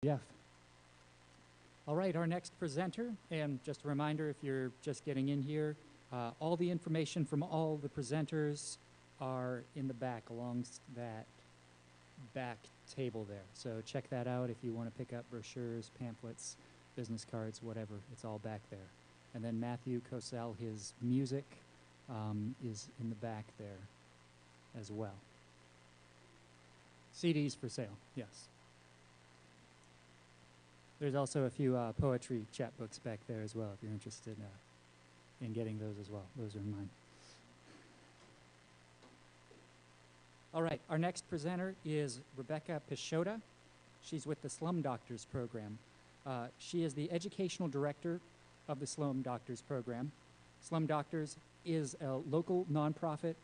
Jeff. All right, our next presenter, and just a reminder if you're just getting in here, all the information from all the presenters are in the back along that back table there. So check that out if you want to pick up brochures, pamphlets, business cards, whatever. It's all back there. And then Matthew Cosell, his music is in the back there as well. CDs for sale, yes. There's also a few poetry chapbooks back there as well if you're interested in getting those as well. Those are mine. All right, our next presenter is Rebecca Pisciotta. She's with the Slum Doctors Programme. She is the educational director of the Slum Doctors Programme. Slum Doctors is a local nonprofit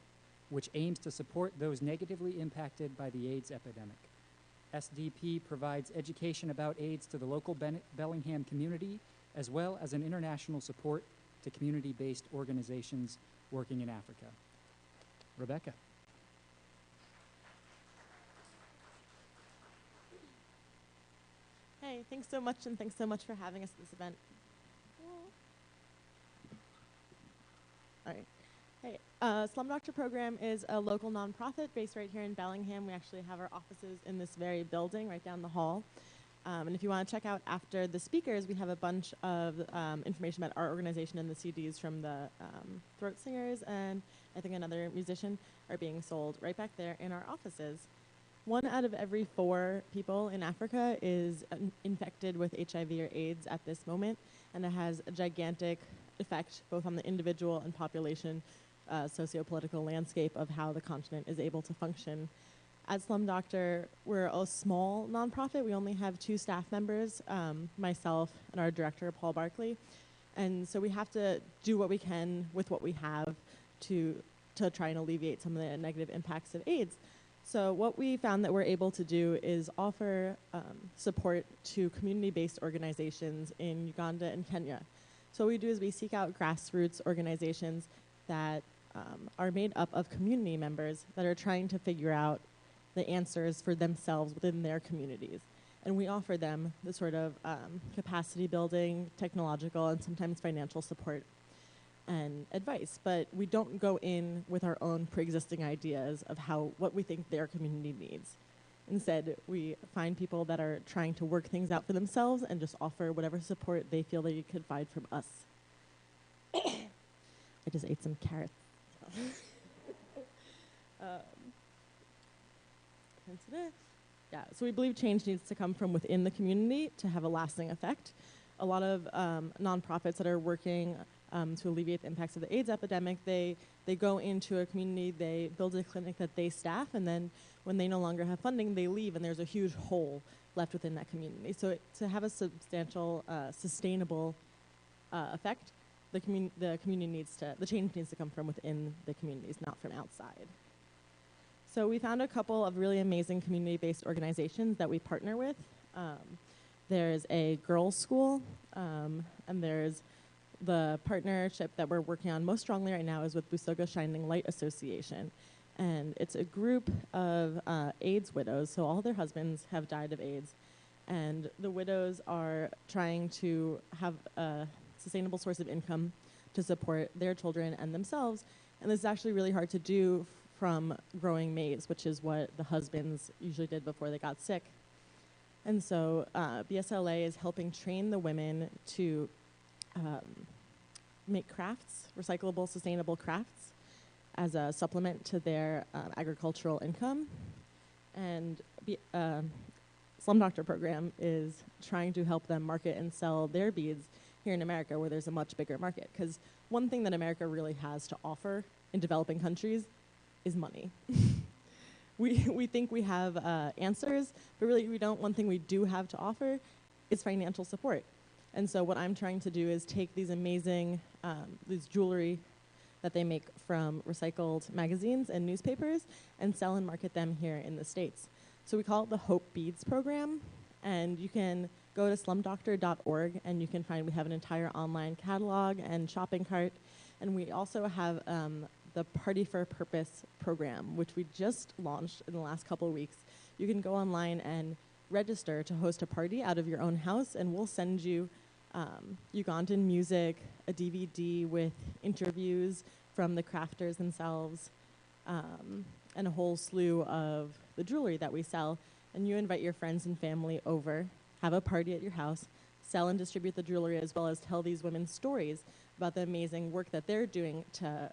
which aims to support those negatively impacted by the AIDS epidemic. SDP provides education about AIDS to the local Bellingham community, as well as an international support to community-based organizations working in Africa. Rebecca. Hey, thanks so much, and thanks so much for having us at this event. All right. Hey, Slum Doctor Programme is a local nonprofit based right here in Bellingham. We actually have our offices in this very building right down the hall. And if you want to check out after the speakers, we have a bunch of information about our organization, and the CDs from the throat singers and I think another musician are being sold right back there in our offices. 1 out of every 4 people in Africa is infected with HIV or AIDS at this moment, and it has a gigantic effect both on the individual and population socio-political landscape of how the continent is able to function. At Slum Doctor, we're a small nonprofit. We only have 2 staff members, myself and our director, Paul Barkley. And so we have to do what we can with what we have to try and alleviate some of the negative impacts of AIDS. So what we found that we're able to do is offer support to community-based organizations in Uganda and Kenya. So what we do is we seek out grassroots organizations that are made up of community members that are trying to figure out the answers for themselves within their communities. And we offer them the sort of capacity building, technological, and sometimes financial support and advice. But we don't go in with our own pre-existing ideas of what we think their community needs. Instead, we find people that are trying to work things out for themselves and just offer whatever support they feel that you could find from us. I just ate some carrots. So we believe change needs to come from within the community to have a lasting effect. A lot of nonprofits that are working to alleviate the impacts of the AIDS epidemic, they go into a community, they build a clinic that they staff, and then when they no longer have funding, they leave, and there's a huge hole left within that community. So to have a substantial, sustainable effect, the change needs to come from within the communities, not from outside. So we found a couple of really amazing community-based organizations that we partner with. There's a girls' school, and there's the partnership that we're working on most strongly right now is with Busoga Shining Light Association. And it's a group of AIDS widows, so all their husbands have died of AIDS. And the widows are trying to have a sustainable source of income to support their children and themselves. And this is actually really hard to do from growing maize, which is what the husbands usually did before they got sick. And so BSLA is helping train the women to make crafts, recyclable, sustainable crafts, as a supplement to their agricultural income. And Slum Doctor Programme is trying to help them market and sell their beads here in America, where there's a much bigger market. Because one thing that America really has to offer in developing countries is money. We think we have answers, but really we don't. One thing we do have to offer is financial support. And so what I'm trying to do is take these amazing, these jewelry that they make from recycled magazines and newspapers and sell and market them here in the States. So we call it the Hope Beads Program, and you can go to slumdoctor.org and you can find we have an entire online catalog and shopping cart, and we also have the Party for a Purpose program, which we just launched in the last couple of weeks. You can go online and register to host a party out of your own house, and we'll send you Ugandan music, a DVD with interviews from the crafters themselves, and a whole slew of the jewelry that we sell. And you invite your friends and family over, have a party at your house, sell and distribute the jewelry, as well as tell these women's stories about the amazing work that they're doing to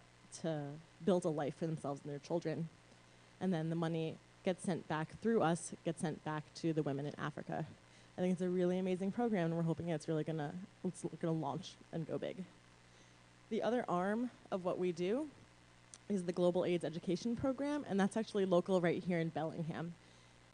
build a life for themselves and their children. And then the money gets sent back through us, gets sent back to the women in Africa. I think it's a really amazing program, and we're hoping it's really gonna launch and go big. The other arm of what we do is the Global AIDS Education Program, and that's actually local right here in Bellingham.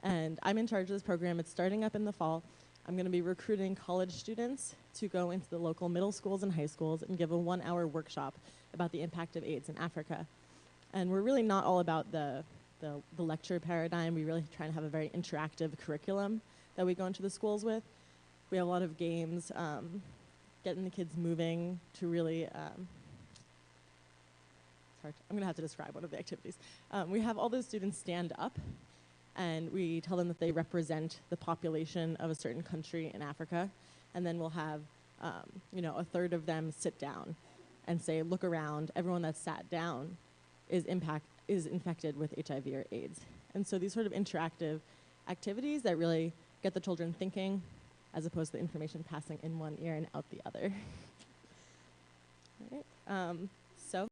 And I'm in charge of this program. It's starting up in the fall. I'm gonna be recruiting college students to go into the local middle schools and high schools and give a 1-hour workshop about the impact of AIDS in Africa. And we're really not all about the lecture paradigm. We really try and have a very interactive curriculum that we go into the schools with. We have a lot of games, getting the kids moving to really, I'm gonna have to describe one of the activities. We have all those students stand up, and we tell them that they represent the population of a certain country in Africa, and then we'll have a third of them sit down and say, look around, everyone that's sat down is infected with HIV or AIDS. And so these sort of interactive activities that really get the children thinking, as opposed to the information passing in one ear and out the other. All right.